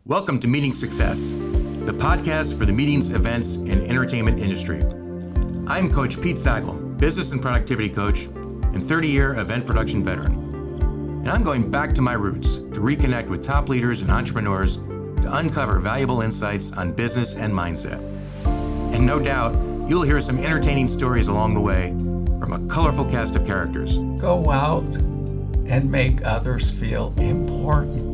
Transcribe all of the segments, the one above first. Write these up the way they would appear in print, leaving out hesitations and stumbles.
Welcome to Meeting Success, the podcast for the meetings, events, and entertainment industry. I'm Coach Pete Sackel, business and productivity coach and 30-year event production veteran. And I'm going back to my roots to reconnect with top leaders and entrepreneurs to uncover valuable insights on business and mindset. And no doubt, you'll hear some entertaining stories along the way from a colorful cast of characters. Go out and make others feel important.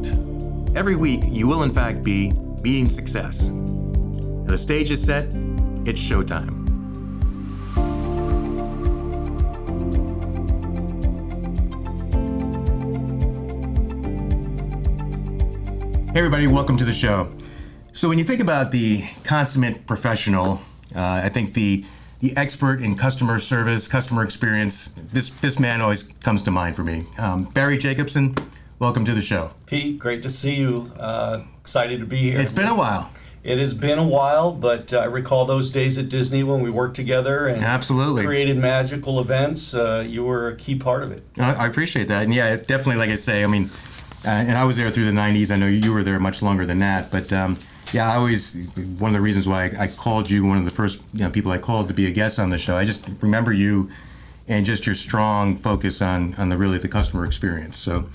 Every week, you will in fact be meeting success. Now, the stage is set, it's showtime. Hey everybody, welcome to the show. So when you think about the consummate professional, I think the expert in customer service, customer experience, this man always comes to mind for me. Barry Jacobson, welcome to the show. Pete, great to see you. Excited to be here. It's been a while. It has been a while, but I recall those days at Disney when we worked together and Absolutely. Created magical events. You were a key part of it. I appreciate that. And yeah, definitely, like I say, I mean, and I was there through the 90s. I know you were there much longer than that. But yeah, I always, one of the reasons why I called you, one of the first people I called to be a guest on the show, I just remember you and just your strong focus on the customer experience. So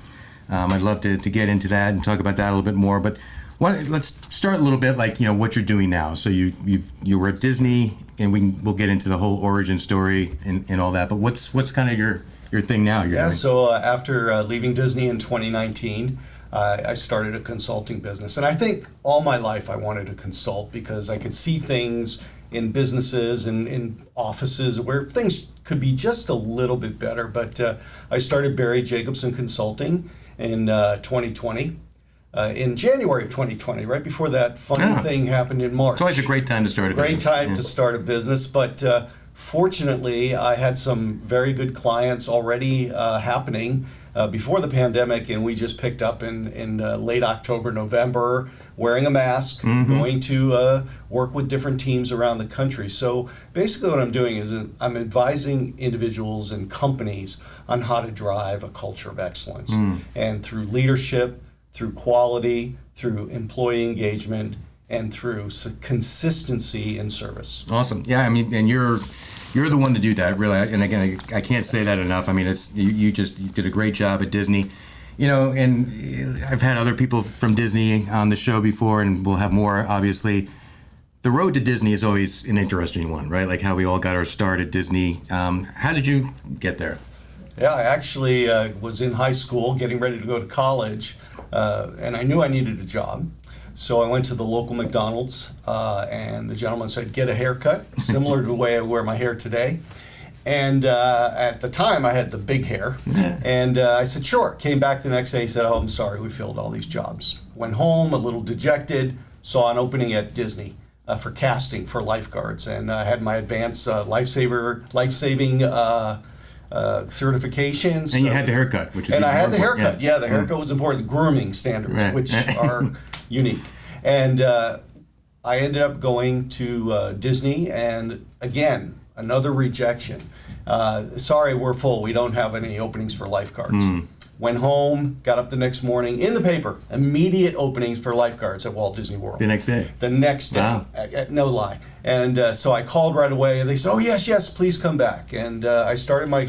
I'd love to get into that and talk about that a little bit more. But let's start a little bit like, what you're doing now. So you were at Disney, and we'll get into the whole origin story and all that. But what's kind of your thing now? So after leaving Disney in 2019, I started a consulting business. And I think all my life I wanted to consult because I could see things in businesses and in offices where things could be just a little bit better. But I started Barry Jacobson Consulting in 2020. In January of 2020, right before that funny thing happened in March. It's always a great time to start a business. Great time to start a business, but fortunately, I had some very good clients already happening before the pandemic, and we just picked up in late October, November, wearing a mask, going to work with different teams around the country. So basically what I'm doing is I'm advising individuals and companies on how to drive a culture of excellence. And through leadership, through quality, through employee engagement, and through consistency in service. Awesome. Yeah, I mean, and you're the one to do that, really. And again, I can't say that enough. I mean, you did a great job at Disney. And I've had other people from Disney on the show before, and we'll have more, obviously. The road to Disney is always an interesting one, right? Like how we all got our start at Disney. How did you get there? Yeah, I actually was in high school getting ready to go to college, and I knew I needed a job. So I went to the local McDonald's, and the gentleman said, get a haircut, similar to the way I wear my hair today. And at the time, I had the big hair. And I said, sure. Came back the next day, he said, oh, I'm sorry, we filled all these jobs. Went home, a little dejected, saw an opening at Disney for casting for lifeguards. And I had my advanced life-saving certifications. And you had the haircut, which is And I had the important. haircut. Yeah, the haircut was important. Grooming standards, which are unique. And I ended up going to Disney, and again, another rejection. Sorry, we're full. We don't have any openings for lifeguards. Went home, got up the next morning, in the paper, immediate openings for lifeguards at Walt Disney World. The next day? The next day, Wow. No lie. And so I called right away, and they said, oh, yes, please come back. And I started my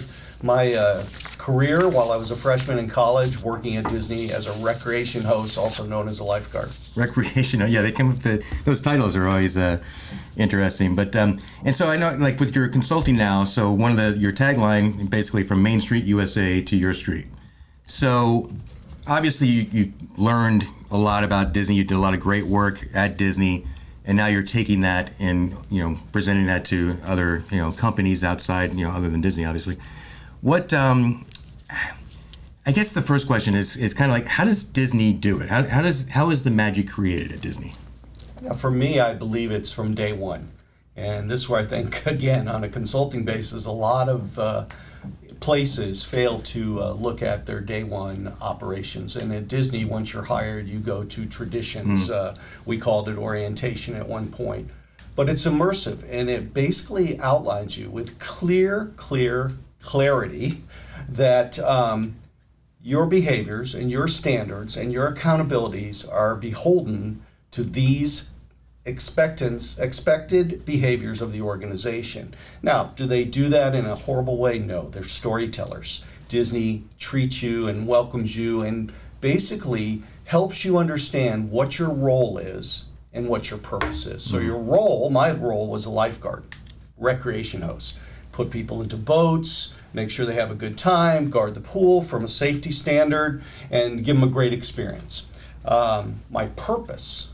career while I was a freshman in college, working at Disney as a recreation host, also known as a lifeguard. Recreational, yeah, they come with those titles are always interesting. But and so I know, like with your consulting now, so one of your tagline, basically from Main Street USA to your street. So obviously you learned a lot about Disney. You did a lot of great work at Disney, and now you're taking that and presenting that to other companies outside other than Disney, obviously. What I guess the first question is kind of like, how does Disney do it? How is the magic created at Disney? Yeah, for me, I believe it's from day one. And this is where I think, again, on a consulting basis, a lot of places fail to look at their day one operations. And at Disney, once you're hired, you go to traditions. We called it orientation at one point. But it's immersive, and it basically outlines you with clarity that your behaviors and your standards and your accountabilities are beholden to these expected behaviors of the organization. Now, do they do that in a horrible way? No, they're storytellers. Disney treats you and welcomes you and basically helps you understand what your role is and what your purpose is. So your role, my role was a lifeguard, recreation host. Put people into boats, make sure they have a good time, guard the pool from a safety standard, and give them a great experience. My purpose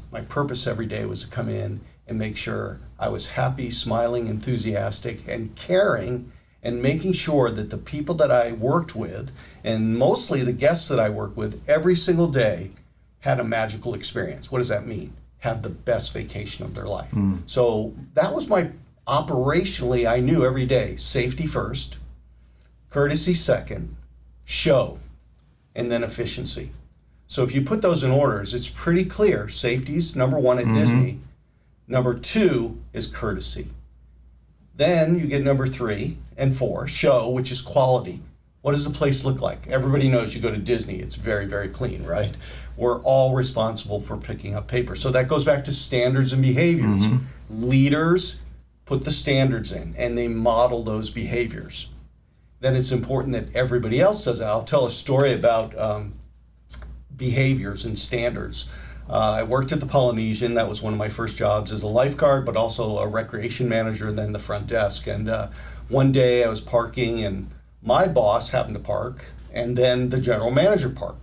every day was to come in and make sure I was happy, smiling, enthusiastic, and caring, and making sure that the people that I worked with, and mostly the guests that I worked with every single day, had a magical experience. What does that mean? Have the best vacation of their life. So that was my operationally, I knew every day, safety first, courtesy second, show, and then efficiency. So if you put those in orders, it's pretty clear. Safety's number one at Disney. Number two is courtesy. Then you get number 3 and 4, show, which is quality. What does the place look like? Everybody knows you go to Disney, it's very, very clean, right? We're all responsible for picking up paper. So that goes back to standards and behaviors. Leaders put the standards in and they model those behaviors. Then it's important that everybody else does that. I'll tell a story about behaviors and standards. I worked at the Polynesian. That was one of my first jobs as a lifeguard, but also a recreation manager, then the front desk. And one day I was parking and my boss happened to park, and then the general manager parked.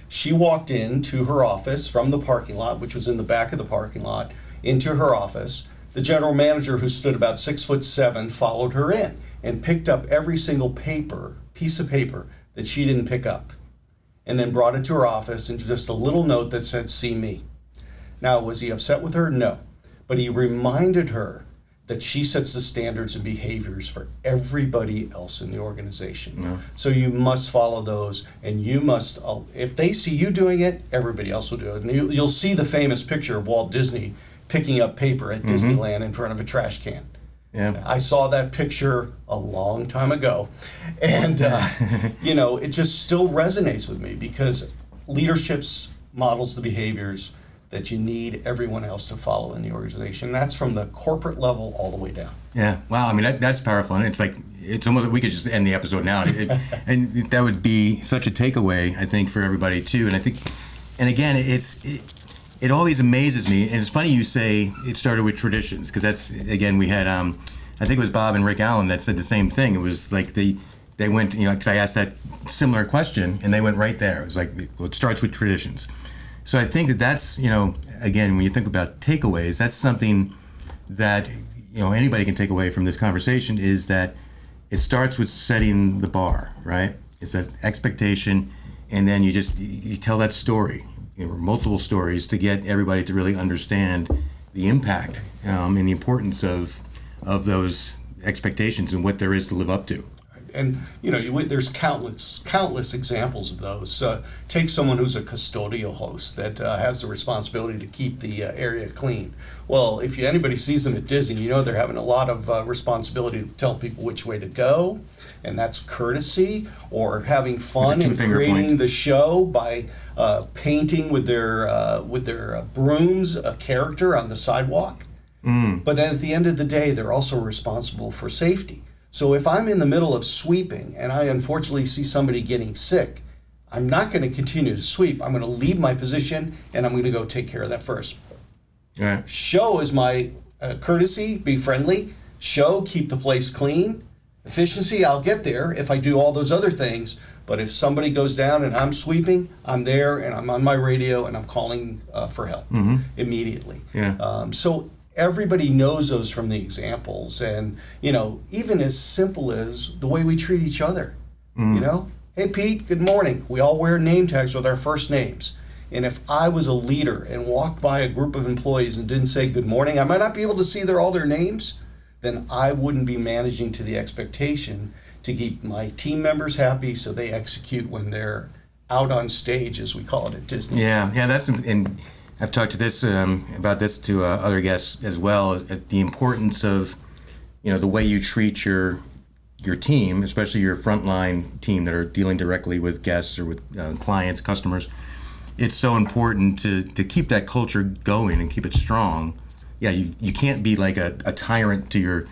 She walked into her office from the parking lot, which was in the back of the parking lot, into her office. The general manager, who stood about 6'7", followed her in and picked up every single piece of paper that she didn't pick up, and then brought it to her office and just a little note that said, "See me." Now, was he upset with her? No. But he reminded her that she sets the standards and behaviors for everybody else in the organization. Yeah. So you must follow those, and you must, if they see you doing it, everybody else will do it. And you'll see the famous picture of Walt Disney picking up paper at Disneyland in front of a trash can. Yeah. I saw that picture a long time ago, and it just still resonates with me because leadership models the behaviors that you need everyone else to follow in the organization. That's from the corporate level all the way down. Yeah, wow. I mean, that's powerful, and it's almost like we could just end the episode now, and that would be such a takeaway, I think, for everybody too. And I think, and again, it always amazes me, and it's funny you say it started with traditions, because that's, again, we had, I think it was Bob and Rick Allen that said the same thing. It was like they went, because I asked that similar question, and they went right there. It was like, well, it starts with traditions. So I think that's, again, when you think about takeaways, that's something that, anybody can take away from this conversation, is that it starts with setting the bar, right? It's that expectation, and then you tell that story, multiple stories to get everybody to really understand the impact and the importance of those expectations and what there is to live up to. And there's countless examples of those. Take someone who's a custodial host that has the responsibility to keep the area clean. Well, if anybody sees them at Disney, they're having a lot of responsibility to tell people which way to go, and that's courtesy, or having fun and creating the show by painting with their brooms a character on the sidewalk. But then at the end of the day, they're also responsible for safety. So if I'm in the middle of sweeping and I unfortunately see somebody getting sick, I'm not going to continue to sweep. I'm going to leave my position and I'm going to go take care of that first. Yeah. Show is my courtesy, be friendly. Show, keep the place clean. Efficiency, I'll get there if I do all those other things. But if somebody goes down and I'm sweeping, I'm there and I'm on my radio and I'm calling for help immediately. Yeah. So everybody knows those from the examples, and even as simple as the way we treat each other. Hey Pete, good morning. We all wear name tags with our first names, and if I was a leader and walked by a group of employees and didn't say good morning, I might not be able to see all their names. Then I wouldn't be managing to the expectation to keep my team members happy so they execute when they're out on stage, as we call it at Disney. Yeah, that's, and I've talked to this about this to other guests as well, the importance of the way you treat your your team, especially your frontline team that are dealing directly with guests or with clients, customers, it's so important to keep that culture going and keep it strong. Yeah, you can't be like a tyrant to your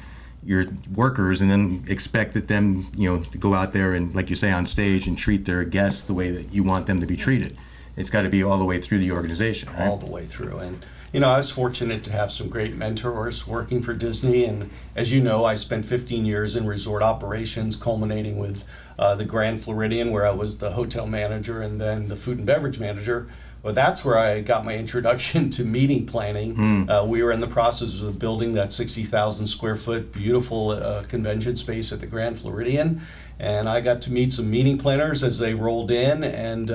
workers and then expect that them, to go out there and, like you say, on stage and treat their guests the way that you want them to be treated. It's got to be all the way through the organization, right? All the way through. And, I was fortunate to have some great mentors working for Disney. And as you know, I spent 15 years in resort operations, culminating with the Grand Floridian, where I was the hotel manager and then the food and beverage manager. Well, that's where I got my introduction to meeting planning. We were in the process of building that 60,000 square foot beautiful convention space at the Grand Floridian. And I got to meet some meeting planners as they rolled in, and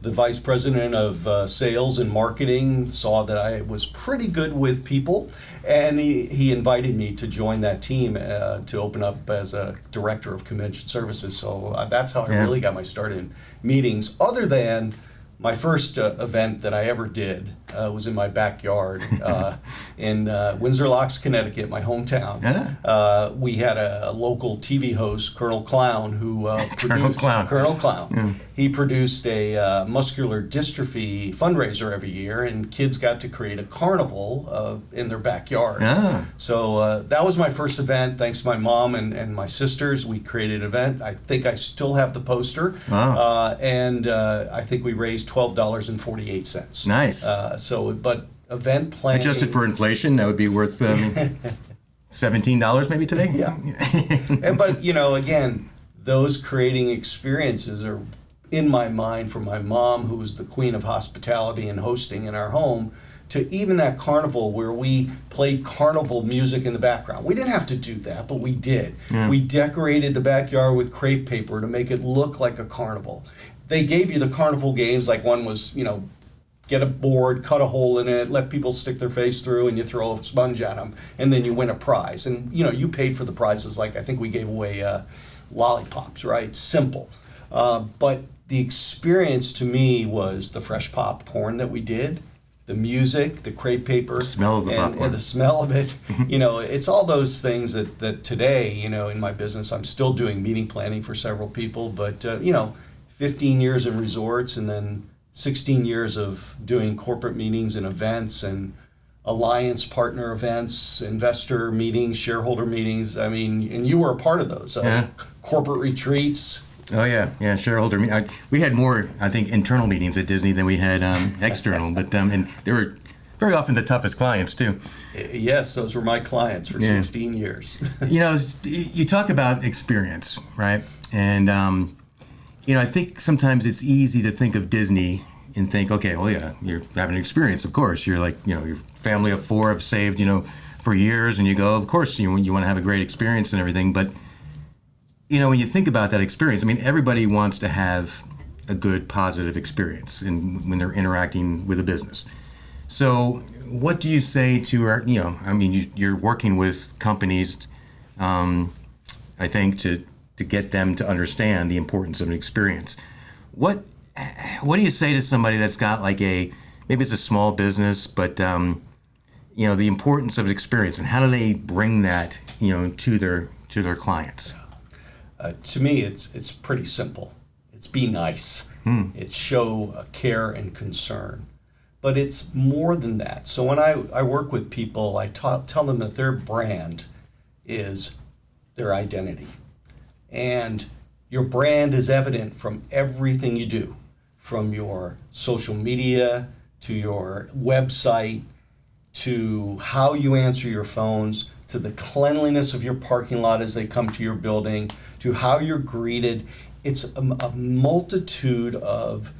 the vice president of sales and marketing saw that I was pretty good with people, and he invited me to join that team to open up as a director of convention services. So that's how I really got my start in meetings, other than my first event that I ever did was in my backyard in Windsor Locks, Connecticut, my hometown. We had a local TV host, Colonel Clown, who Colonel Clown. He produced a muscular dystrophy fundraiser every year, and kids got to create a carnival in their backyard. So that was my first event. Thanks to my mom and my sisters, we created an event. I think I still have the poster. And I think we raised $12.48. Nice. But event planning, adjusted for inflation, that would be worth $17 maybe today. But again, those creating experiences are in my mind, from my mom, who was the queen of hospitality and hosting in our home, to even that carnival where we played carnival music in the background. We didn't have to do that, but we did. We decorated the backyard with crepe paper to make it look like a carnival. They gave you the carnival games, like one was, get a board, cut a hole in it, let people stick their face through, and you throw a sponge at them, and then you win a prize. And, you paid for the prizes. Like, I think we gave away lollipops, right? Simple. But the experience to me was the fresh popcorn that we did, the music, the crepe paper, the smell of the popcorn, and the smell of it. It's all those things that today, in my business, I'm still doing meeting planning for several people, but 15 years in resorts, and then 16 years of doing corporate meetings and events and alliance partner events, investor meetings, shareholder meetings. I mean, and you were a part of those. Corporate retreats. Oh yeah, shareholder meeting. We had more, I think, internal meetings at Disney than we had external, but and they were very often the toughest clients too. Yes, those were my clients for 16 years. You talk about experience, right? And I think sometimes it's easy to think of Disney and think, okay, well, yeah, you're having an experience, of course. You're like, your family of four have saved, for years, and you go, of course, you want to have a great experience and everything, but when you think about that experience, I mean, everybody wants to have a good, positive experience when they're interacting with a business. So what do you say to our, you're working with companies, I think, to get them to understand the importance of an experience. What do you say to somebody that's got like maybe it's a small business, but, the importance of experience, and how do they bring that, to their clients? To me, it's pretty simple. It's be nice. It's show care and concern. But it's more than that. So when I work with people, I tell them that their brand is their identity. And your brand is evident from everything you do, from your social media to your website, to how you answer your phones, to the cleanliness of your parking lot as they come to your building, to how you're greeted. It's a multitude of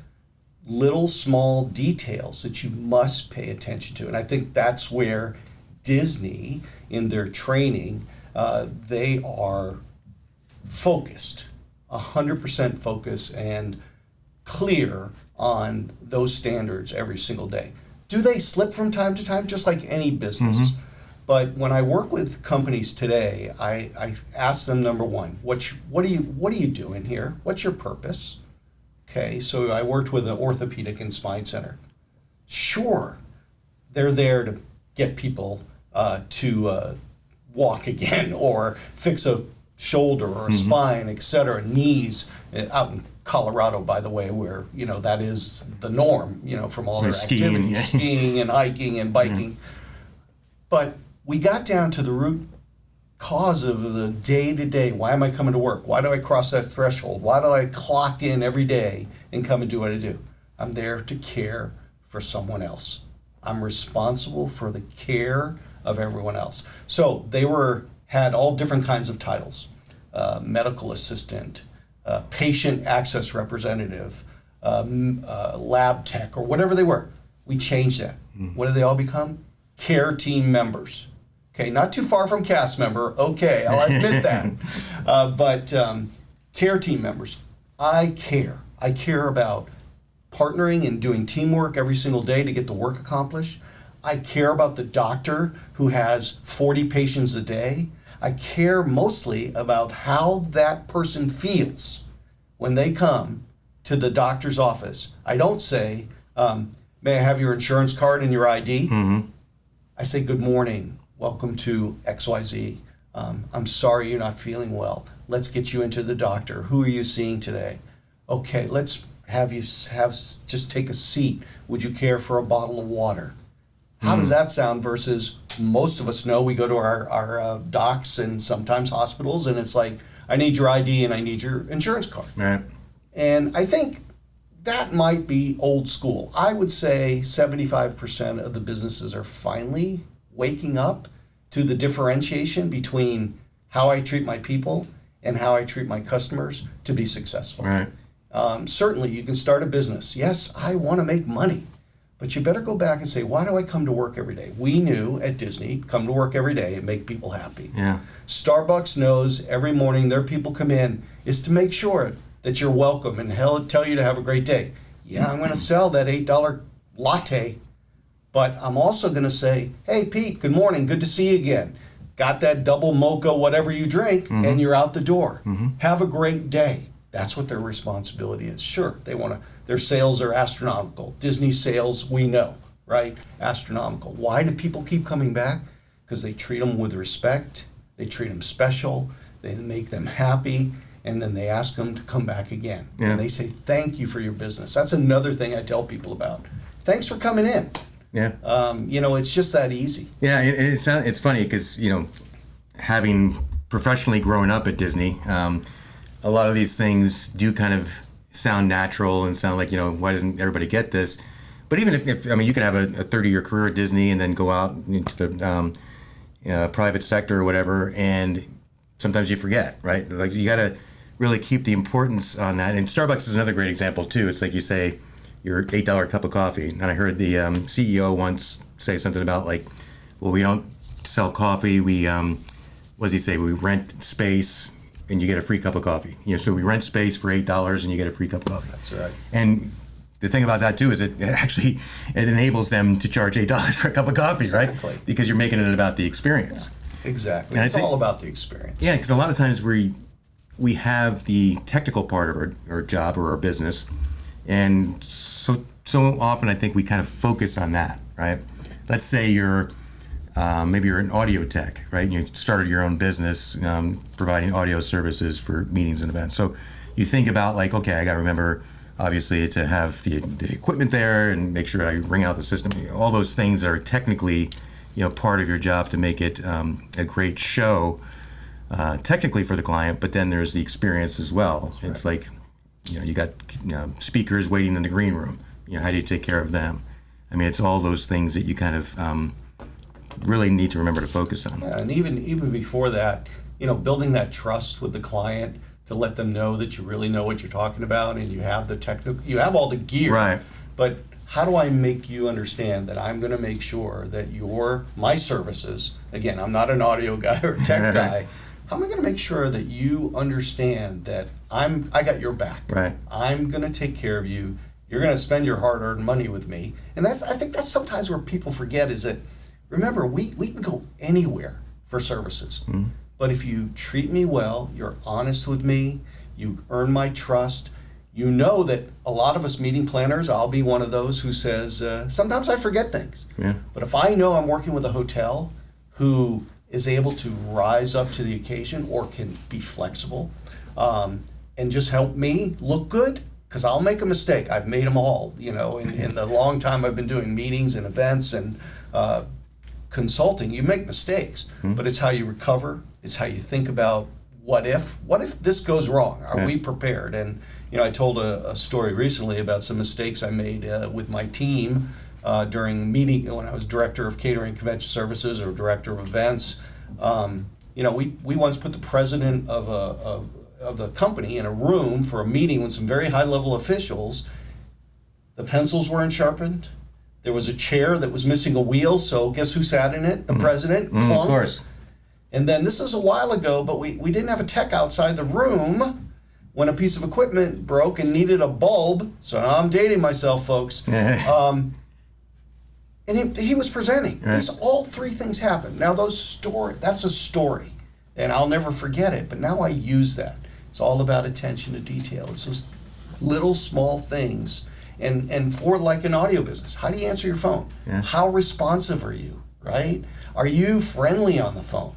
little small details that you must pay attention to. And I think that's where Disney, in their training, they are focused, 100% focused and clear on those standards every single day. Do they slip from time to time? Just like any business. But when I work with companies today, I ask them, number one, what are you doing here? What's your purpose? Okay, so I worked with an orthopedic and spine center. Sure, they're there to get people to walk again or fix a shoulder or a spine, etc., knees, out in Colorado, by the way, where, that is the norm, from all their activities, skiing and hiking and biking. But we got down to the root cause of the day-to-day. Why am I coming to work? Why do I cross that threshold? Why do I clock in every day and come and do what I do? I'm there to care for someone else. I'm responsible for the care of everyone else. So they had all different kinds of titles: medical assistant, patient access representative, lab tech, or whatever they were. We changed that. What did they all become? Care team members. Okay, not too far from cast member. Okay, I'll admit that. But care team members. I care. I care about partnering and doing teamwork every single day to get the work accomplished. I care about the doctor who has 40 patients a day. I care mostly about how that person feels when they come to the doctor's office. I don't say, may I have your insurance card and your ID? I say, good morning. Welcome to XYZ. I'm sorry you're not feeling well. Let's get you into the doctor. Who are you seeing today? Okay, let's have you just take a seat. Would you care for a bottle of water? How does that sound versus most of us know we go to our docs and sometimes hospitals and it's like, I need your ID and I need your insurance card. Right. And I think that might be old school. I would say 75% of the businesses are finally waking up to the differentiation between how I treat my people and how I treat my customers to be successful. Right. Certainly, you can start a business. Yes, I want to make money. But you better go back and say, why do I come to work every day? We knew at Disney, come to work every day and make people happy. Yeah. Starbucks knows every morning their people come in is to make sure that you're welcome and tell you to have a great day. Yeah, I'm going to sell that $8 latte, but I'm also going to say, hey, Pete, good morning. Good to see you again. Got that double mocha, whatever you drink, and you're out the door. Have a great day. That's what their responsibility is. Sure, their sales are astronomical. Disney sales, we know, right? Astronomical. Why do people keep coming back? Because they treat them with respect. They treat them special. They make them happy. And then they ask them to come back again. Yeah. And they say, thank you for your business. That's another thing I tell people about. Thanks for coming in. Yeah. It's just that easy. Yeah, it's funny because, having professionally grown up at Disney, a lot of these things do kind of sound natural and sound like, why doesn't everybody get this? But even if you could have a 30-year career at Disney and then go out into the private sector or whatever, and sometimes you forget, right? Like you got to really keep the importance on that. And Starbucks is another great example too. It's like you say your $8 cup of coffee. And I heard the CEO once say something about like, well, we don't sell coffee. We, what does he say? We rent space and you get a free cup of coffee. So we rent space for $8 and you get a free cup of coffee. That's right. And the thing about that too is it enables them to charge $8 for a cup of coffee, Exactly. right? Because you're making it about the experience. Yeah, exactly. And It's all about the experience. Yeah, because a lot of times we have the technical part of our job or our business, and so often I think we kind of focus on that, right? Let's say maybe you're an audio tech, right? You started your own business providing audio services for meetings and events. So you think about like, okay, I got to remember obviously to have the equipment there and make sure I ring out the system. All those things are technically part of your job to make it a great show technically for the client, but then there's the experience as well. That's it's right. Like, you got speakers waiting in the green room. How do you take care of them? I mean, it's all those things that you kind of really need to remember to focus on. Yeah, and even before that, building that trust with the client to let them know that you really know what you're talking about and you have you have all the gear. Right. But how do I make you understand that I'm going to make sure that my services, again, I'm not an audio guy or tech guy, how am I going to make sure that you understand that I got your back? Right. I'm going to take care of you. You're going to spend your hard-earned money with me. And I think that's sometimes where people forget is that, remember, we can go anywhere for services. Mm-hmm. But if you treat me well, you're honest with me, you earn my trust, you know that a lot of us meeting planners, I'll be one of those who says, sometimes I forget things. Yeah. But if I know I'm working with a hotel who is able to rise up to the occasion or can be flexible and just help me look good, because I'll make a mistake. I've made them all, in the long time I've been doing meetings and events and consulting. You make mistakes, but it's how you recover. It's how you think about what if this goes wrong? Are we prepared? And I told a story recently about some mistakes I made with my team during a meeting when I was director of catering and convention services or director of events. We once put the president of the company in a room for a meeting with some very high level officials. The pencils weren't sharpened. There was a chair that was missing a wheel, so guess who sat in it? The president. Of course. And then this is a while ago, but we didn't have a tech outside the room when a piece of equipment broke and needed a bulb. So now I'm dating myself, folks. And he was presenting. All three things happened. Now that's a story, and I'll never forget it. But now I use that. It's all about attention to detail. It's those little small things. And for like an audio business, how do you answer your phone? How responsive are you, right? Are you friendly on the phone?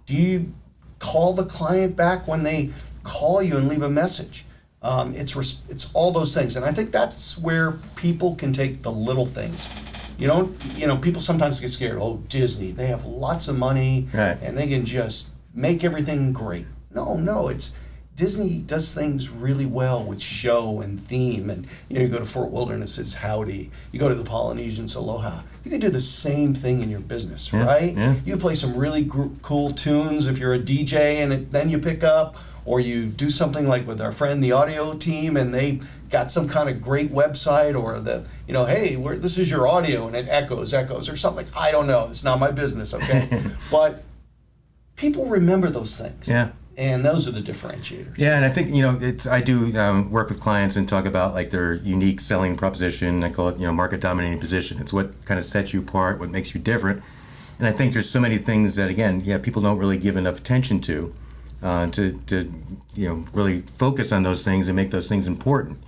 Do you call the client back when they call you and leave a message? It's all those things. And I think that's where people can take the little things. People sometimes get scared. Oh, Disney, they have lots of money and they can just make everything great. No, it's Disney does things really well with show and theme. And you go to Fort Wilderness, it's howdy. You go to the Polynesians, aloha. You can do the same thing in your business, right? You play some really cool tunes if you're a DJ, and then you pick up, or you do something like with our friend the audio team, and they got some kind of great website, or hey, this is your audio, and it echoes or something. I don't know. It's not my business, okay? But people remember those things. And those are the differentiators. Yeah, and I think, I do work with clients and talk about like their unique selling proposition. I call it, market dominating position. It's what kind of sets you apart, what makes you different. And I think there's so many things that, again, people don't really give enough attention to really focus on those things and make those things important.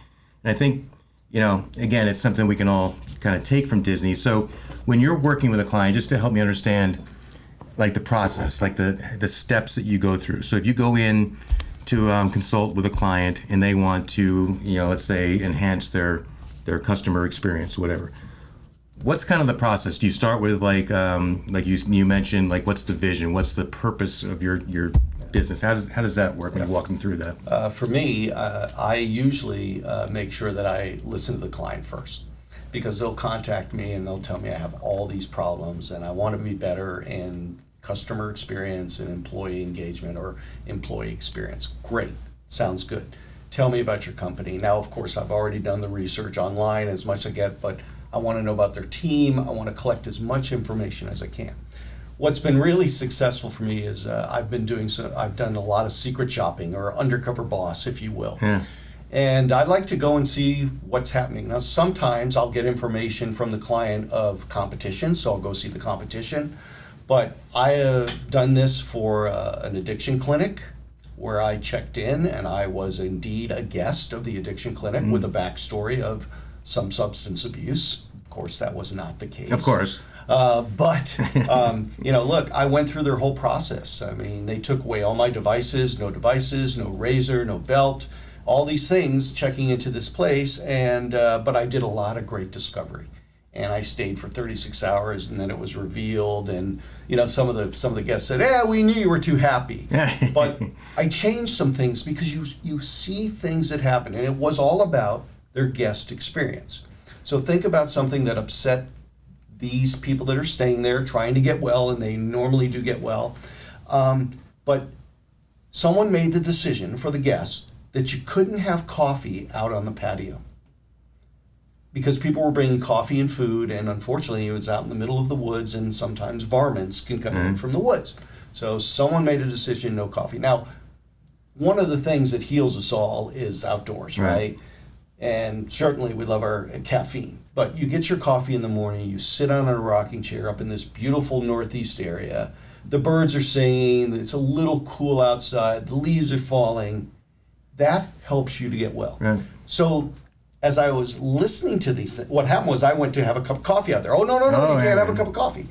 And I think, again, it's something we can all kind of take from Disney. So when you're working with a client, just to help me understand, like the process, like the steps that you go through. So if you go in to consult with a client and they want to, let's say, enhance their customer experience, whatever. What's kind of the process? Do you start with like you mentioned, like what's the vision? What's the purpose of your business? How does that work when you walk them through that? For me, I usually make sure that I listen to the client first, because they'll contact me and they'll tell me I have all these problems and I want to be better in customer experience and employee engagement or employee experience. Great, sounds good. Tell me about your company. Now, of course, I've already done the research online as much as I get, but I want to know about their team. I want to collect as much information as I can. What's been really successful for me is I've done a lot of secret shopping, or undercover boss, if you will. And I like to go and see what's happening. Now, sometimes I'll get information from the client of competition, so I'll go see the competition. But I have done this for an addiction clinic where I checked in, and I was indeed a guest of the addiction clinic with a backstory of some substance abuse. Of course, that was not the case. Of course. But look, I went through their whole process. I mean, they took away all my devices, no razor, no belt, all these things, checking into this place, and but I did a lot of great discovery. And I stayed for 36 hours, and then it was revealed. And some of the guests said, "Yeah, we knew you were too happy." But I changed some things because you see things that happen, and it was all about their guest experience. So think about something that upset these people that are staying there, trying to get well, and they normally do get well. But someone made the decision for the guests that you couldn't have coffee out on the patio, because people were bringing coffee and food, and unfortunately it was out in the middle of the woods, and sometimes varmints can come in from the woods. So someone made a decision, no coffee. Now, one of the things that heals us all is outdoors, right? And certainly we love our caffeine. But you get your coffee in the morning, you sit on a rocking chair up in this beautiful northeast area. The birds are singing, it's a little cool outside, the leaves are falling. That helps you to get well. So as I was listening to these things, what happened was I went to have a cup of coffee out there. Oh, no, you can't have a cup of coffee.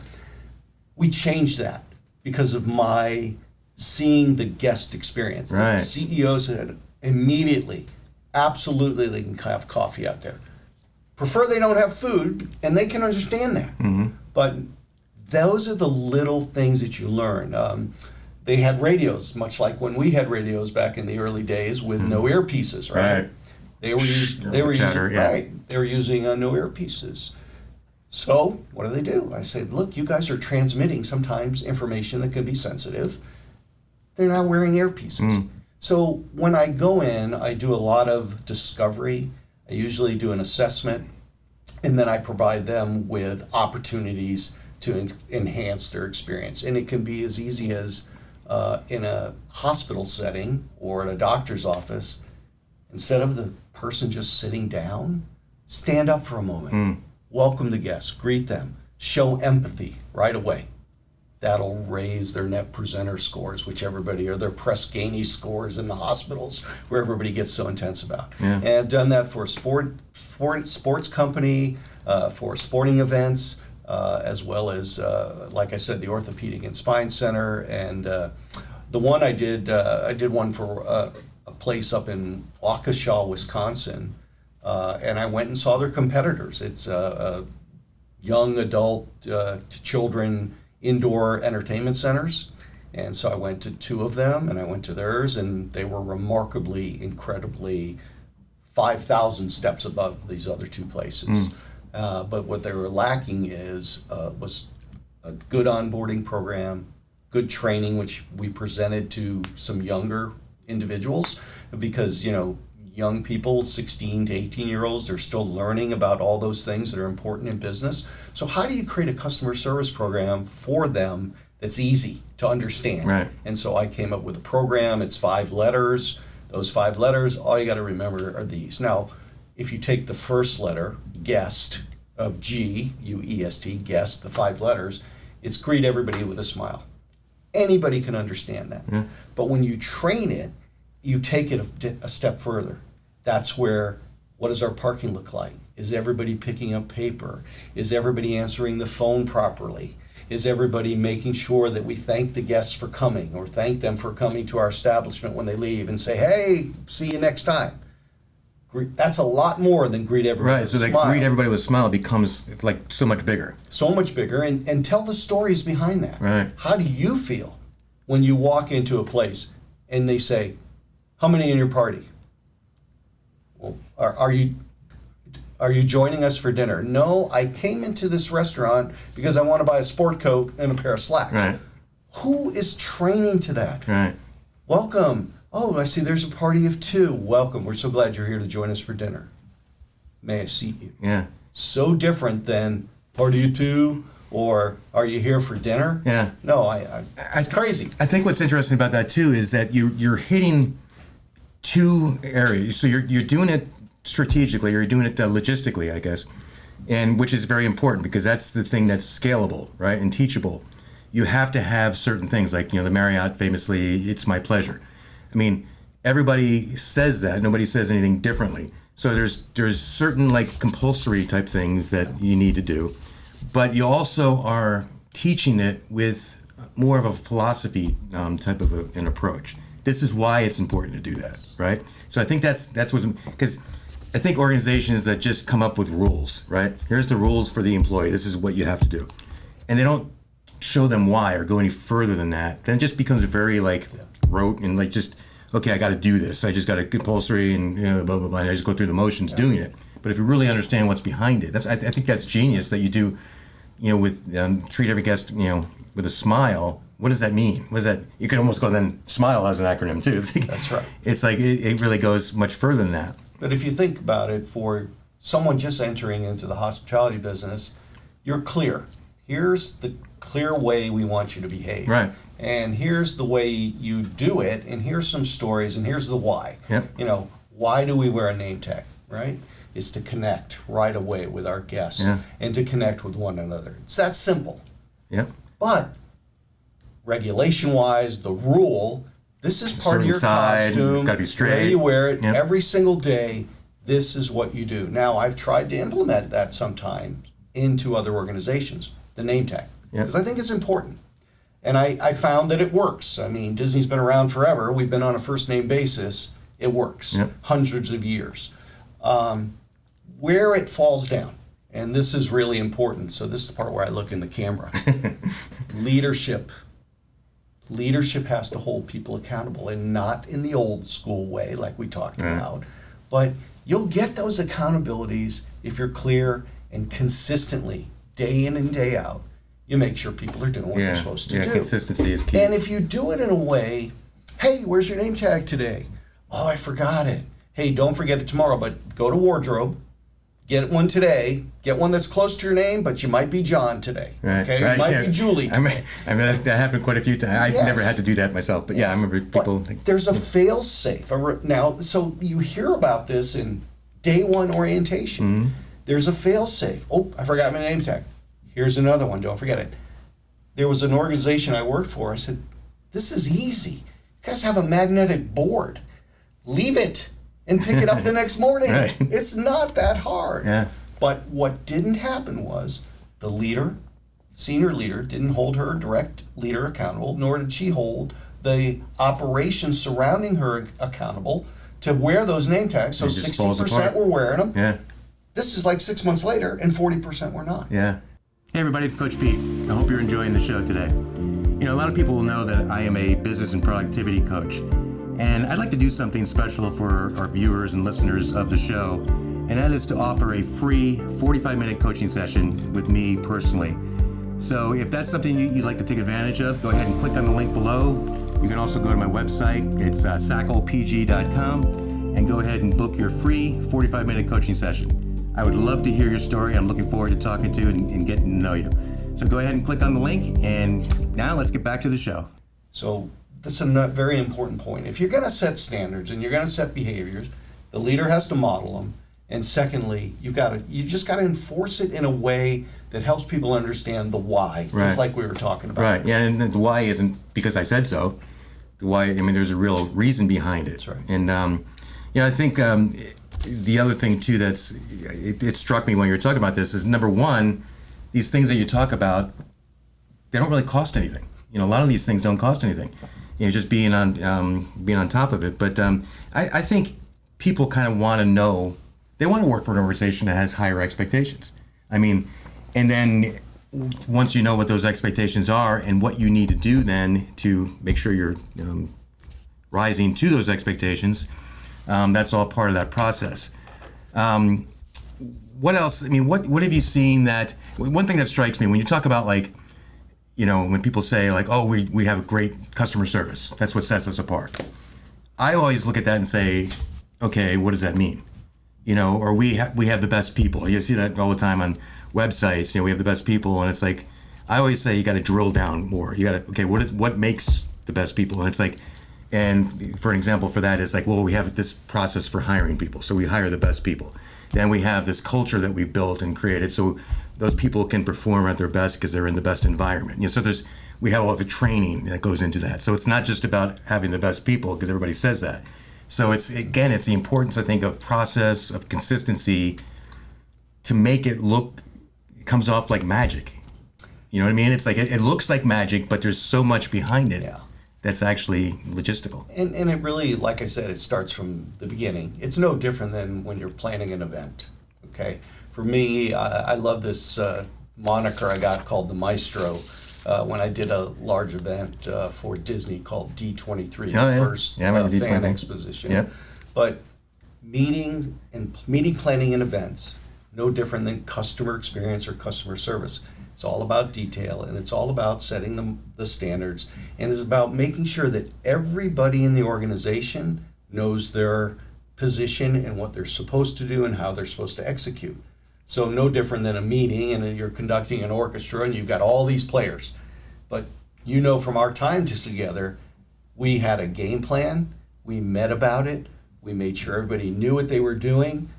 We changed that. because of my seeing the guest experience. Right. The CEOs said immediately, absolutely, they can have coffee out there. Prefer they don't have food, and they can understand that. But those are the little things that you learn. They had radios, much like when we had radios back in the early days with no earpieces, right? They were using no earpieces. So what do? I say, look, you guys are transmitting sometimes information that can be sensitive. They're not wearing earpieces. So when I go in, I do a lot of discovery. I usually do an assessment, and then I provide them with opportunities to enhance their experience. And it can be as easy as in a hospital setting or at a doctor's office, instead of the person just sitting down, stand up for a moment, welcome the guests, greet them, show empathy right away. That'll raise their net presenter scores, which everybody, or their Press Ganey scores in the hospitals, where everybody gets so intense about. And I've done that for a sports company, for sporting events, as well as, like I said, the Orthopedic and Spine Center. And the one I did one for a place up in Waukesha, Wisconsin, and I went and saw their competitors. It's young adult to children indoor entertainment centers. And so I went to two of them, and I went to theirs, and they were remarkably, incredibly 5,000 steps above these other two places. But what they were lacking was a good onboarding program, good training, which we presented to some younger individuals, because, young people, 16 to 18-year-olds, they're still learning about all those things that are important in business. So how do you create a customer service program for them that's easy to understand? Right. And so I came up with a program. It's 5 letters. Those 5 letters, all you got to remember are these. Now, if you take the first letter, guest, of G-U-E-S-T, guest, the 5 letters, it's greet everybody with a smile. Anybody can understand that. But when you train it, you take it a step further. That's where, what does our parking look like? Is everybody picking up paper? Is everybody answering the phone properly? Is everybody making sure that we thank the guests for coming, or thank them for coming to our establishment when they leave, and say, hey, see you next time? That's a lot more than greet everybody with a smile. Greet everybody with a smile becomes like so much bigger. So much bigger, and tell the stories behind that. Right. How do you feel when you walk into a place and they say, how many in your party? Well, are you joining us for dinner? No, I came into this restaurant because I want to buy a sport coat and a pair of slacks. Right. Who is training to that? Right. Welcome. Oh, I see there's a party of 2. Welcome. We're so glad you're here to join us for dinner. May I seat you? Yeah. So different than party of 2 or are you here for dinner? Yeah. No, it's crazy. I think what's interesting about that too is that you're hitting 2 areas. So you're doing it strategically, or you're doing it logistically, I guess, and which is very important, because that's the thing that's scalable, right, and teachable. You have to have certain things, like the Marriott famously, "It's my pleasure." I mean, everybody says that. Nobody says anything differently. So there's certain like compulsory type things that you need to do, but you also are teaching it with more of a philosophy type of an approach. This is why it's important to do that, right? So I think that's what, because I think organizations that just come up with rules, right? Here's the rules for the employee. This is what you have to do, and they don't show them why or go any further than that. Then it just becomes very like rote and like just, okay, I got to do this. I just got a compulsory and blah blah blah. And I just go through the motions doing it. But if you really understand what's behind it, I think that's genius that you do. With treat every guest with a smile. What does that mean? What is that? You can almost go then smile as an acronym too. That's right. It's like it really goes much further than that. But if you think about it, for someone just entering into the hospitality business, you're clear. Here's the clear way we want you to behave. Right. And here's the way you do it, and here's some stories, and here's the why. Yep. Why do we wear a name tag, right? Is to connect right away with our guests and to connect with one another. It's that simple. Yep. But regulation-wise, the rule, this is part of your costume. It's got to be straight. The way you wear it every single day. This is what you do. Now, I've tried to implement that sometimes into other organizations, the name tag, because I think it's important. And I found that it works. I mean, Disney's been around forever. We've been on a first name basis. It works. Yep. Hundreds of years. Where it falls down, and this is really important. So this is the part where I look in the camera. Leadership. Leadership has to hold people accountable, and not in the old school way like we talked about. But you'll get those accountabilities if you're clear and consistently, day in and day out, you make sure people are doing what they're supposed to do. Consistency is key. And if you do it in a way, hey, where's your name tag today? Oh, I forgot it. Hey, don't forget it tomorrow, but go to wardrobe, get one today, get one that's close to your name, but you might be John today. Okay, you might be Julie today. I mean, that happened quite a few times. I've never had to do that myself, but I remember people. There's a fail safe now. So you hear about this in day one orientation. Mm-hmm. There's a fail safe. Oh, I forgot my name tag. Here's another one. Don't forget it. There was an organization I worked for. I said, "This is easy. You guys have a magnetic board. Leave it and pick it up the next morning. Right. It's not that hard." Yeah. But what didn't happen was the leader, senior leader, didn't hold her direct leader accountable, nor did she hold the operations surrounding her accountable to wear those name tags. So 60% were wearing them. Yeah. This is like 6 months later, and 40% were not. Yeah. Hey everybody, it's Coach Pete. I hope you're enjoying the show today. You know, a lot of people will know that I am a business and productivity coach. And I'd like to do something special for our viewers and listeners of the show, and that is to offer a free 45-minute coaching session with me personally. So if that's something you'd like to take advantage of, go ahead and click on the link below. You can also go to my website. It's sackelpg.com, and go ahead and book your free 45-minute coaching session. I would love to hear your story. I'm looking forward to talking to you and getting to know you. So go ahead and click on the link, and now let's get back to the show. So this is a very important point. If you're going to set standards and you're going to set behaviors, the leader has to model them. And secondly, you just got to enforce it in a way that helps people understand the why, just like we were talking about. Right. Yeah, and the why isn't because I said so. The why, I mean, there's a real reason behind it. That's right. And I think the other thing too it struck me when you were talking about this is, number one, these things that you talk about, they don't really cost anything. You know, a lot of these things don't cost anything. You know, just being on top of it. But I think people kind of want to know, they want to work for an organization that has higher expectations. I mean, and then once you know what those expectations are and what you need to do then to make sure you're rising to those expectations, that's all part of that process. What else? I mean, what have you seen that? One thing that strikes me when you talk about, like, you know, when people say like, oh, we have great customer service, that's what sets us apart. I always look at that and say, okay, what does that mean? You know, or we have the best people. You see that all the time on websites. You know, we have the best people, and it's like, I always say you got to drill down more. You got to, okay, what makes the best people? And it's like, and for an example for that is like, well, we have this process for hiring people, so we hire the best people. Then we have this culture that we've built and created, so those people can perform at their best because they're in the best environment. You know, so we have all the training that goes into that. So it's not just about having the best people, because everybody says that. So it's the importance, I think, of process, of consistency, to make it comes off like magic. You know what I mean? It's like, it looks like magic, but there's so much behind it that's actually logistical. And it really, like I said, it starts from the beginning. It's no different than when you're planning an event, okay? For me, I love this moniker I got called the Maestro when I did a large event for Disney called D23, first fan exposition. Yep. But meeting planning and events, no different than customer experience or customer service. It's all about detail, and it's all about setting the standards, and it's about making sure that everybody in the organization knows their position and what they're supposed to do and how they're supposed to execute. So no different than a meeting, and you're conducting an orchestra and you've got all these players. But you know, from our time together, we had a game plan, we met about it, we made sure everybody knew what they were doing.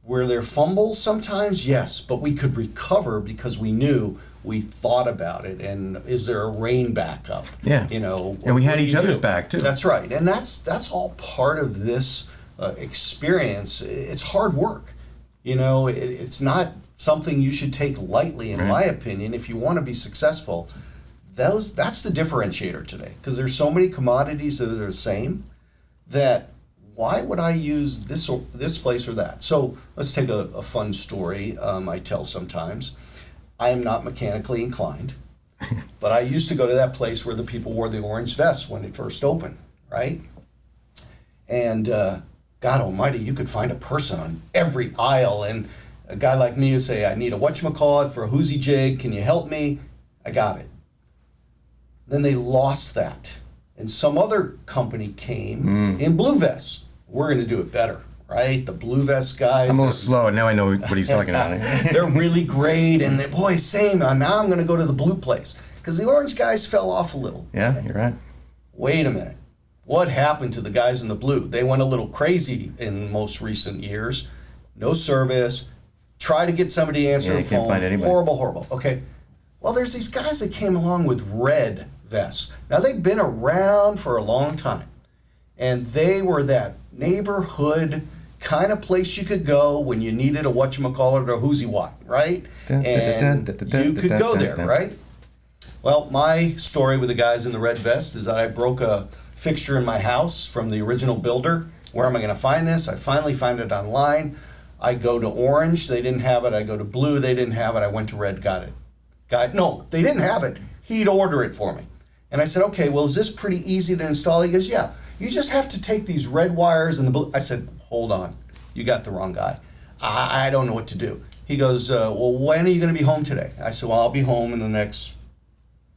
Were there fumbles sometimes? Yes, but we could recover because we thought about it. And is there a rain backup? Yeah. You know, and we had each other's back too. That's right, and that's all part of this experience. It's hard work. You know, it's not something you should take lightly, in my opinion. If you want to be successful, that's the differentiator today, because there's so many commodities that are the same, that why would I use this place or that? So let's take a fun story I tell sometimes. I am not mechanically inclined, but I used to go to that place where the people wore the orange vests when it first opened, right? And God almighty, you could find a person on every aisle, and a guy like me would say, I need a whatchamacallit for a whoosie jig, can you help me? I got it. Then they lost that. And some other company came in blue vests. We're going to do it better, right? The blue vest guys. I'm a little slow, and now I know what he's talking about. They're really great, and boy, same. Now I'm going to go to the blue place, because the orange guys fell off a little. Yeah, you're right. Wait a minute. What happened to the guys in the blue? They went a little crazy in most recent years. No service. Try to get somebody to answer the phone. Can't find anybody. Horrible. Okay. Well, there's these guys that came along with red vests. Now, they've been around for a long time, and they were that neighborhood kind of place you could go when you needed a whatchamacallit or a whoosie what, right? And you could go there, right? Well, my story with the guys in the red vest is that I broke a fixture in my house from the original builder. Where am I going to find this? I finally find it online. I go to orange, they didn't have it. I go to blue, they didn't have it. I went to red, got it. No, they didn't have it. He'd order it for me. And I said, okay, well, is this pretty easy to install? He goes, yeah, you just have to take these red wires and the blue. I said, hold on, you got the wrong guy. I don't know what to do. He goes, well, when are you going to be home today? I said, well, I'll be home in the next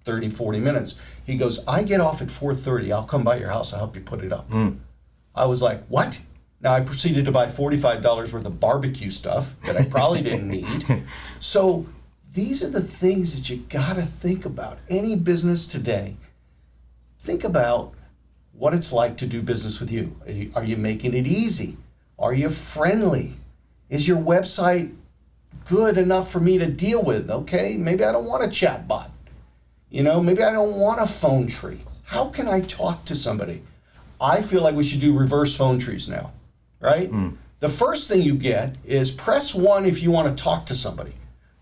30, 40 minutes. He goes, I get off at 4:30. I'll come by your house. I'll help you put it up. I was like, what? Now I proceeded to buy $45 worth of barbecue stuff that I probably didn't need. So these are the things that you got to think about. Any business today, think about what it's like to do business with you. Are you making it easy? Are you friendly? Is your website good enough for me to deal with? Okay, maybe I don't want a chat bot. Maybe I don't want a phone tree. How can I talk to somebody? I feel like we should do reverse phone trees now, right? The first thing you get is press 1 if you want to talk to somebody.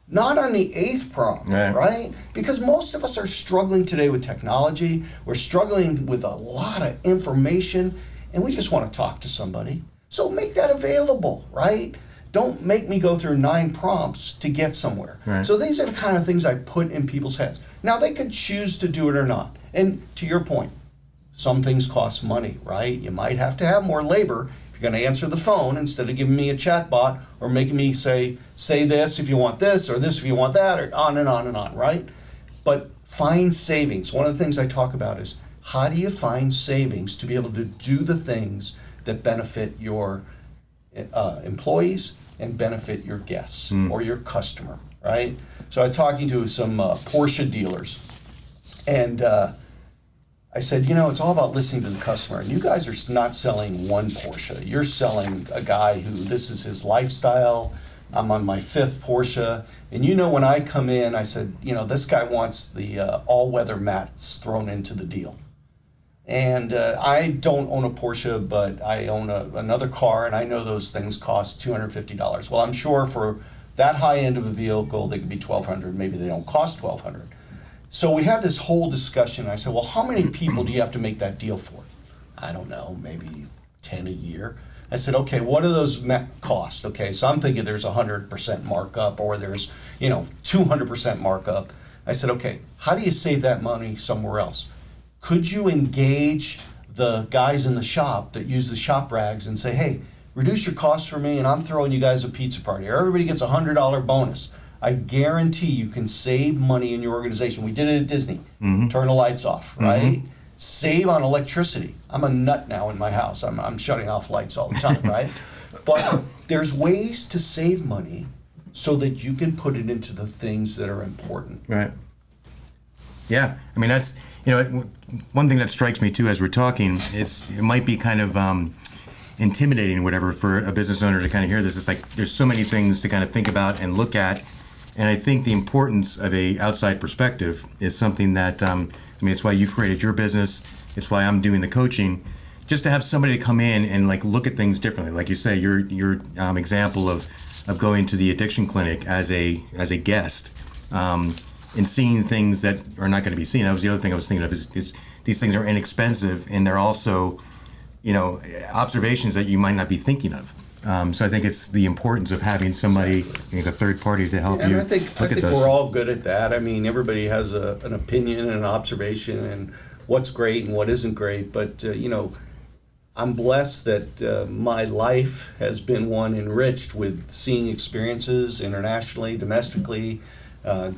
Not on the 8th prompt, right? Because most of us are struggling today with technology. We're struggling with a lot of information, and we just want to talk to somebody. So make that available, right? Don't make me go through 9 prompts to get somewhere. Right. So these are the kind of things I put in people's heads. Now, they could choose to do it or not. And to your point, some things cost money, right? You might have to have more labor if you're going to answer the phone instead of giving me a chat bot or making me say this if you want this or this if you want that, or on and on and on, right? But find savings. One of the things I talk about is how do you find savings to be able to do the things that benefit your employees and benefit your guests or your customer, right? So I'm talking to some Porsche dealers, and I said, it's all about listening to the customer. And you guys are not selling one Porsche. You're selling a guy who this is his lifestyle. I'm on my 5th Porsche. And when I come in, I said, this guy wants the all-weather mats thrown into the deal. And I don't own a Porsche, but I own another car, and I know those things cost $250. Well, I'm sure for that high end of a vehicle, they could be $1,200. Maybe they don't cost $1,200. So we had this whole discussion. I said, well, how many people do you have to make that deal for? I don't know, maybe 10 a year. I said, okay, what do those cost? Okay, so I'm thinking there's 100% markup or there's, 200% markup. I said, okay, how do you save that money somewhere else? Could you engage the guys in the shop that use the shop rags and say, hey, reduce your costs for me and I'm throwing you guys a pizza party, or everybody gets a $100 bonus. I guarantee you can save money in your organization. We did it at Disney. Turn the lights off, right? Save on electricity. I'm a nut now in my house. I'm shutting off lights all the time, right? But there's ways to save money so that you can put it into the things that are important. Right. Yeah. I mean, that's, one thing that strikes me too as we're talking is it might be kind of intimidating or whatever for a business owner to kind of hear this. It's like there's so many things to kind of think about and look at. And I think the importance of a outside perspective is something that, it's why you created your business. It's why I'm doing the coaching, just to have somebody to come in and look at things differently. Like you say, your example of going to the addiction clinic as a guest, and seeing things that are not going to be seen. That was the other thing I was thinking of is these things are inexpensive, and they're also, observations that you might not be thinking of. So I think it's the importance of having somebody, a third party to help you. And I think we're all good at that. I mean, everybody has an opinion and an observation and what's great and what isn't great. But, I'm blessed that my life has been one enriched with seeing experiences internationally, domestically,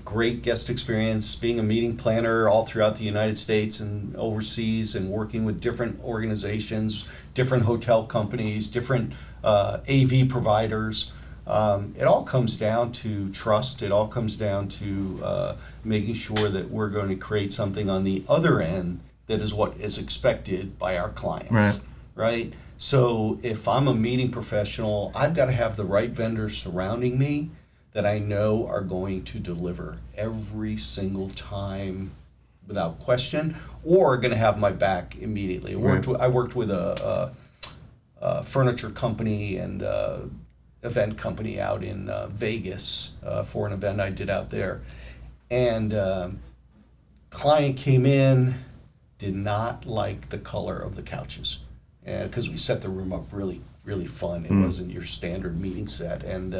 great guest experience, being a meeting planner all throughout the United States and overseas, and working with different organizations, different hotel companies, different AV providers. It all comes down to trust. It all comes down to making sure that we're going to create something on the other end that is what is expected by our clients. Right? So if I'm a meeting professional, I've got to have the right vendors surrounding me that I know are going to deliver every single time without question, or are going to have my back immediately. I worked with a furniture company and event company out in Vegas for an event I did out there. And client came in, did not like the color of the couches. Because we set the room up really, really fun. It wasn't your standard meeting set. And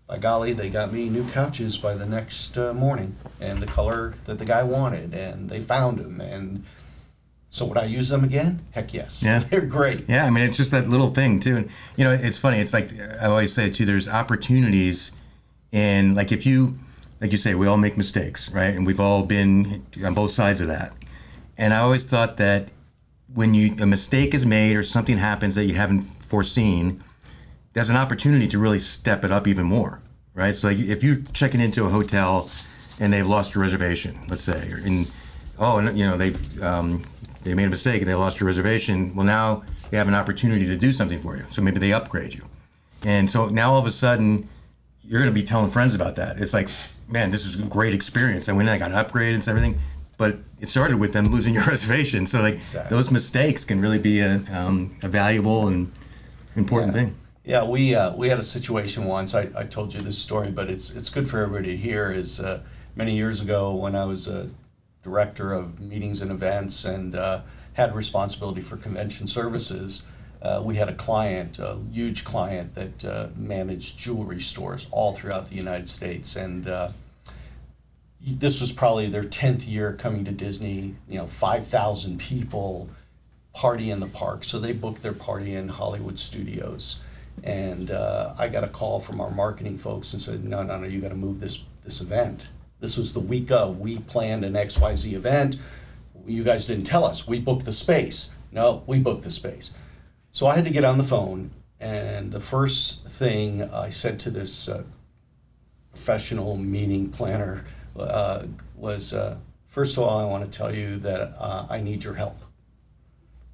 by golly, they got me new couches by the next morning, and the color that the guy wanted, and they found them. And so would I use them again? Heck yes. Yeah. They're great. Yeah, I mean, it's just that little thing, too. And, it's funny. It's like I always say, too, there's opportunities. And like if you, like you say, we all make mistakes, right? And we've all been on both sides of that. And I always thought that when a mistake is made or something happens that you haven't foreseen, there's an opportunity to really step it up even more, right? So if you're checking into a hotel and they've lost your reservation, let's say, they made a mistake and they lost your reservation. Well, now they have an opportunity to do something for you. So maybe they upgrade you, and so now all of a sudden you're going to be telling friends about that. It's like, man, this is a great experience. I went in, I got an upgrade and everything. But it started with them losing your reservation. So those mistakes can really be a valuable and important thing. Yeah, we had a situation once. I told you this story, but it's good for everybody to hear. Is many years ago when I was a director of meetings and events and had responsibility for convention services, we had a huge client that managed jewelry stores all throughout the United States. And this was probably their 10th year coming to Disney, 5,000 people, party in the park. So they booked their party in Hollywood Studios. And I got a call from our marketing folks and said, no, you got to move this event. This was the week of. We planned an XYZ event. You guys didn't tell us. We booked the space. No, we booked the space. So I had to get on the phone. And the first thing I said to this professional meeting planner was, first of all, I want to tell you that I need your help,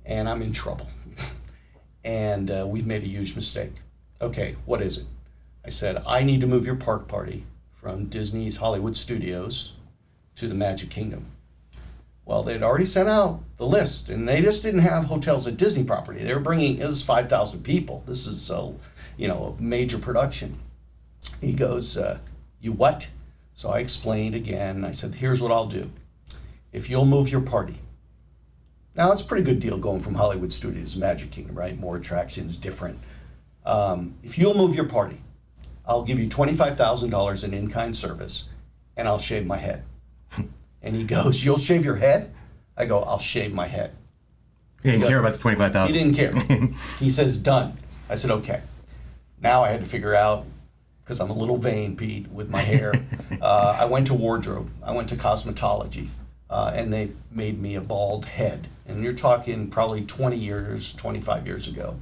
and I'm in trouble, and we've made a huge mistake. Okay, what is it? I said, I need to move your park party from Disney's Hollywood Studios to the Magic Kingdom. Well, they'd already sent out the list, and they just didn't have hotels at Disney property. They were bringing, this is 5,000 people. This is a major production. He goes, you what? So I explained again. I said, here's what I'll do. If you'll move your party. Now, it's a pretty good deal going from Hollywood Studios to Magic Kingdom, right? More attractions, different. If you'll move your party, I'll give you $25,000 in in-kind service, and I'll shave my head. And he goes, you'll shave your head? I go, I'll shave my head. He didn't care about the $25,000. He didn't care. He says, done. I said, okay. Now I had to figure out, because I'm a little vain, Pete, with my hair. I went to wardrobe. I went to cosmetology, and they made me a bald head. And you're talking probably 20 years, 25 years ago.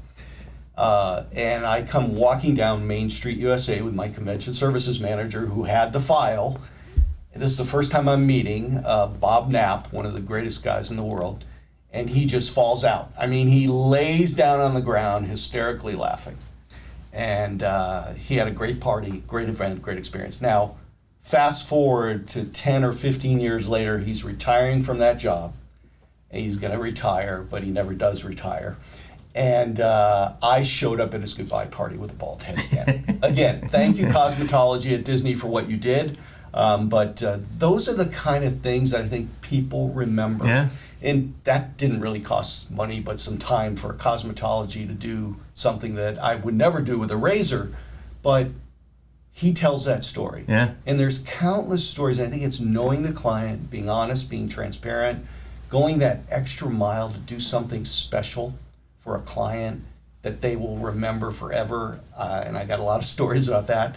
And I come walking down Main Street, USA with my convention services manager who had the file. And this is the first time I'm meeting Bob Knapp, one of the greatest guys in the world, and he just falls out. I mean, he lays down on the ground hysterically laughing. And he had a great party, great event, great experience. Now, fast forward to 10 or 15 years later, he's retiring from that job. And he's going to retire, but he never does retire. And I showed up at his goodbye party with a bald head again. Again, thank you, cosmetology at Disney, for what you did. But those are the kind of things that I think people remember. Yeah. And that didn't really cost money, but some time for cosmetology to do something that I would never do with a razor. But he tells that story. Yeah. And there's countless stories. I think it's knowing the client, being honest, being transparent, going that extra mile to do something special for a client that they will remember forever. And I got a lot of stories about that,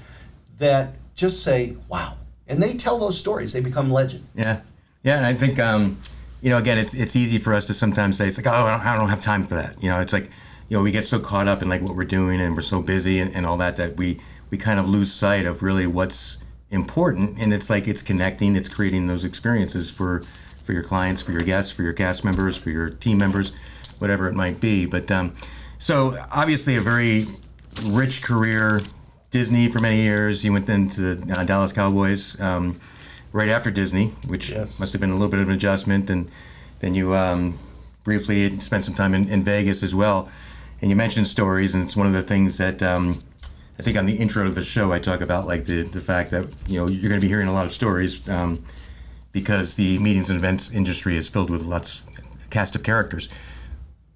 that just say, wow. And they tell those stories. They become legend. Yeah. Yeah, and I think, again, it's easy for us to sometimes say, it's like, oh, I don't have time for that. It's like, we get so caught up in like what we're doing and we're so busy and all that we kind of lose sight of really what's important. And it's like, it's connecting, it's creating those experiences for your clients, for your guests, for your cast members, for your team members, whatever it might be. But so obviously a very rich career, Disney for many years. You went into the Dallas Cowboys right after Disney, which Yes. must have been a little bit of an adjustment. And then you briefly spent some time in Vegas as well. And you mentioned stories, and it's one of the things that I think on the intro to the show I talk about, like the fact that you're going to be hearing a lot of stories because the meetings and events industry is filled with lots cast of characters.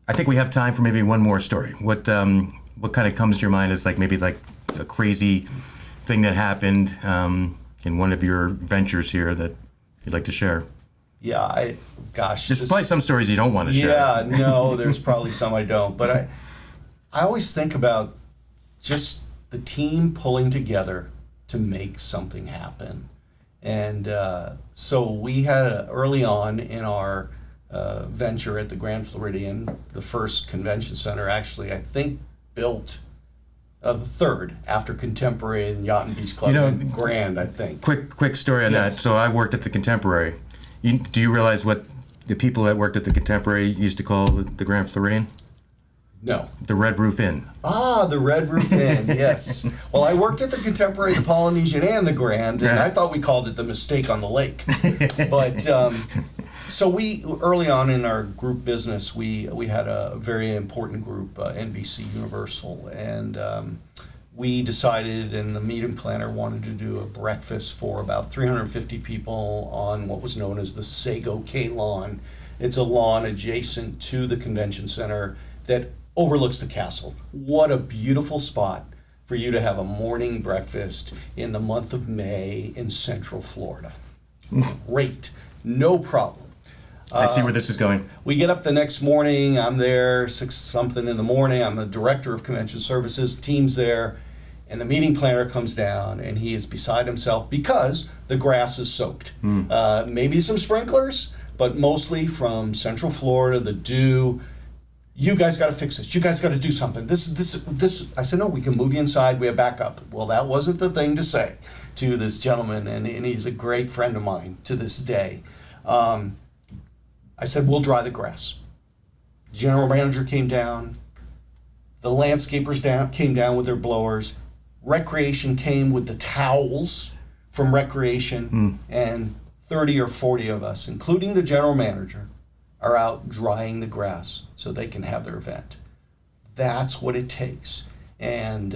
I think we have time for maybe one more story. What kind of comes to your mind as like maybe like a crazy thing that happened in one of your ventures here that you'd like to share? Yeah, There's probably some stories you don't want to share. Yeah, no, there's probably some I don't. But I always think about just the team pulling together to make something happen. And so we had early on in our venture at the Grand Floridian, the first convention center actually, I think, built the third after Contemporary and Yacht and Beach Club and Grand, I think. Quick story on Yes. that. So I worked at the Contemporary. Do you realize what the people that worked at the Contemporary used to call the Grand Floridian? No. The Red Roof Inn. Ah, the Red Roof Inn, yes. Well, I worked at the Contemporary, the Polynesian, and the Grand, and I thought we called it the Mistake on the Lake. But so we, early on in our group business, we had a very important group, NBC Universal, and we decided, and the meeting planner wanted to do a breakfast for about 350 people on what was known as the Sago K lawn. It's a lawn adjacent to the convention center that overlooks the castle. What a beautiful spot for you to have a morning breakfast in the month of May in Central Florida. Great, no problem. I see where this is going. We get up the next morning, I'm there, 6-something in the morning, I'm the director of convention services, team's there, and the meeting planner comes down and he is beside himself because the grass is soaked. Maybe some sprinklers, but mostly from Central Florida, the dew. You guys got to fix this. You guys got to do something. This. I said, no, we can move you inside. We have backup. Well, that wasn't the thing to say to this gentleman, and he's a great friend of mine to this day. I said, we'll dry the grass. General manager came down. The landscapers came down with their blowers. Recreation came with the towels from recreation, and 30 or 40 of us, including the general manager, are out drying the grass so they can have their event. That's what it takes. And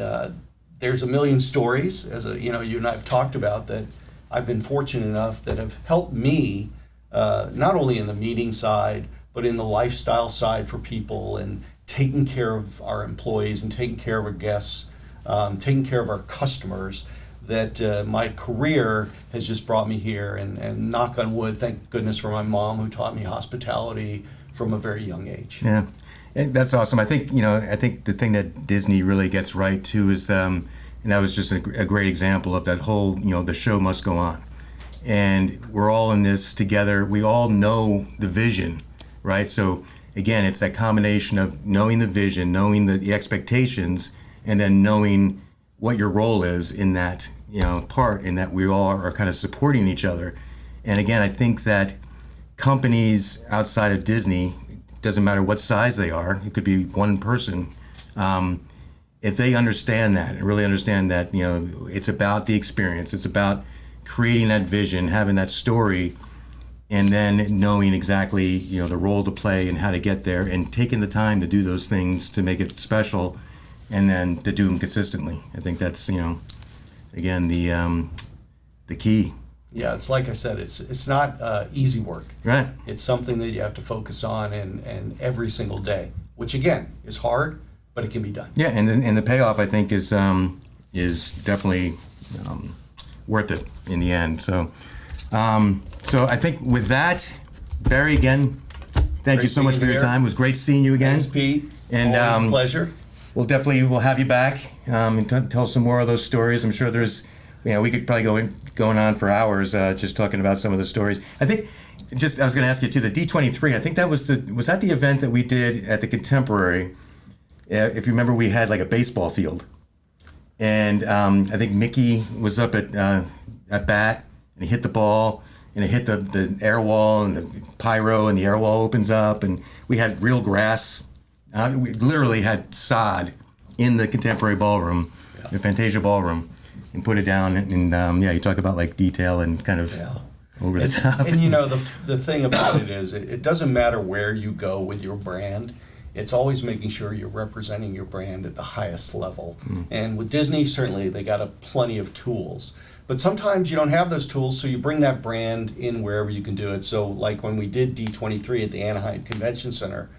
there's a million stories, as you and I have talked about, that I've been fortunate enough that have helped me, not only in the meeting side, but in the lifestyle side for people, and taking care of our employees and taking care of our guests, taking care of our customers, that my career has just brought me here. And knock on wood, thank goodness for my mom, who taught me hospitality from a very young age. Yeah, that's awesome. I think the thing that Disney really gets right too is, and that was just a great example of that whole, the show must go on, and we're all in this together. We all know the vision, right? So again, it's that combination of knowing the vision, knowing the expectations, and then knowing what your role is in that part, in that we all are kind of supporting each other. And again, I think that companies outside of Disney, doesn't matter what size they are, it could be one person, if they understand that and really understand that it's about the experience, it's about creating that vision, having that story, and then knowing exactly the role to play and how to get there, and taking the time to do those things to make it special, and then to do them consistently. I think that's again the key. Yeah, it's like I said, it's not easy work. Right. It's something that you have to focus on and every single day, which again is hard, but it can be done. Yeah, and the payoff I think is definitely worth it in the end. So I think with that, Barry, again, thank you so much for your time. It was great seeing you again. Thanks, Pete. And always a pleasure. We'll have you back and tell some more of those stories. I'm sure there's, we could probably going on for hours just talking about some of the stories. I think, I was going to ask you too, the D23. I think that was that the event that we did at the Contemporary. If you remember, we had like a baseball field, and I think Mickey was up at bat, and he hit the ball, and it hit the air wall, and the pyro, and the air wall opens up, and we had real grass. We literally had sod in the Contemporary ballroom, the Fantasia ballroom, and put it down. And you talk about like detail and kind of over the top. And the thing about it is, it doesn't matter where you go with your brand. It's always making sure you're representing your brand at the highest level. And with Disney, certainly they got plenty of tools. But sometimes you don't have those tools, so you bring that brand in wherever you can do it. So like when we did D23 at the Anaheim Convention Center,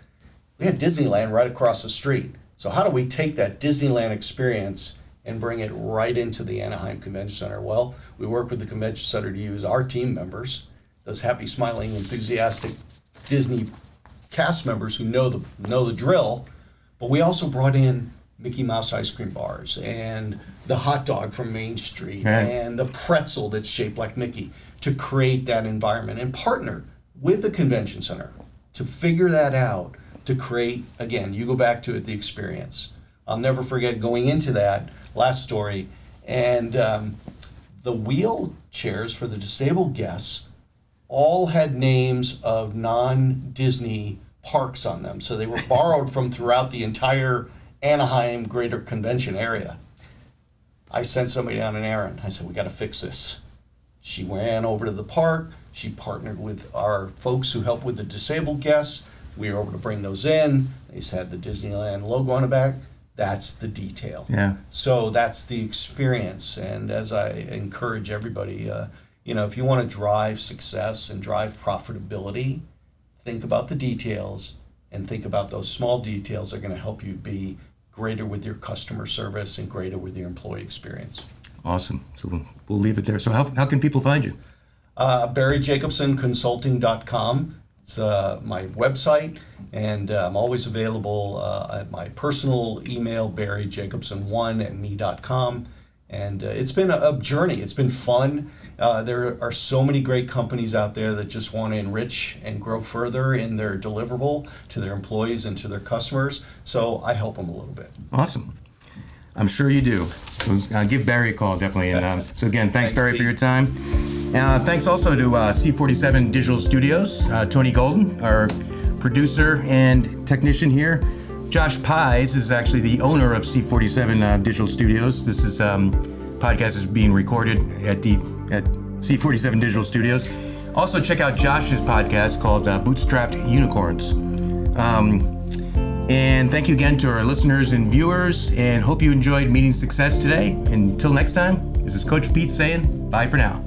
we had Disneyland right across the street. So how do we take that Disneyland experience and bring it right into the Anaheim Convention Center? Well, we work with the Convention Center to use our team members, those happy, smiling, enthusiastic Disney cast members who know the drill, but we also brought in Mickey Mouse ice cream bars and the hot dog from Main Street and the pretzel that's shaped like Mickey to create that environment and partner with the convention center to figure that out, to create, again, you go back to it, the experience. I'll never forget going into that last story, and the wheelchairs for the disabled guests all had names of non-Disney parks on them. So they were borrowed from throughout the entire Anaheim Greater Convention area. I sent somebody on an errand. I said, we got to fix this. She ran over to the park. She partnered with our folks who help with the disabled guests. We were able to bring those in. They had the Disneyland logo on the back. That's the detail. Yeah. So that's the experience. And as I encourage everybody, if you want to drive success and drive profitability, think about the details and think about those small details that are going to help you be greater with your customer service and greater with your employee experience. Awesome. So we'll leave it there. So how can people find you? BarryJacobsonConsulting.com. It's my website, and I'm always available at my personal email, barryjacobson1@me.com. And it's been a journey. It's been fun. There are so many great companies out there that just want to enrich and grow further in their deliverable to their employees and to their customers. So I help them a little bit. Awesome. I'm sure you do. So, give Barry a call, definitely. And so again, thanks Barry, Pete, for your time. Thanks also to C47 Digital Studios, Tony Golden, our producer and technician here. Josh Pies is actually the owner of C47 Digital Studios. This is podcast is being recorded at C47 Digital Studios. Also, check out Josh's podcast called Bootstrapped Unicorns. And thank you again to our listeners and viewers, and hope you enjoyed Meeting Success today. Until next time, this is Coach Pete saying bye for now.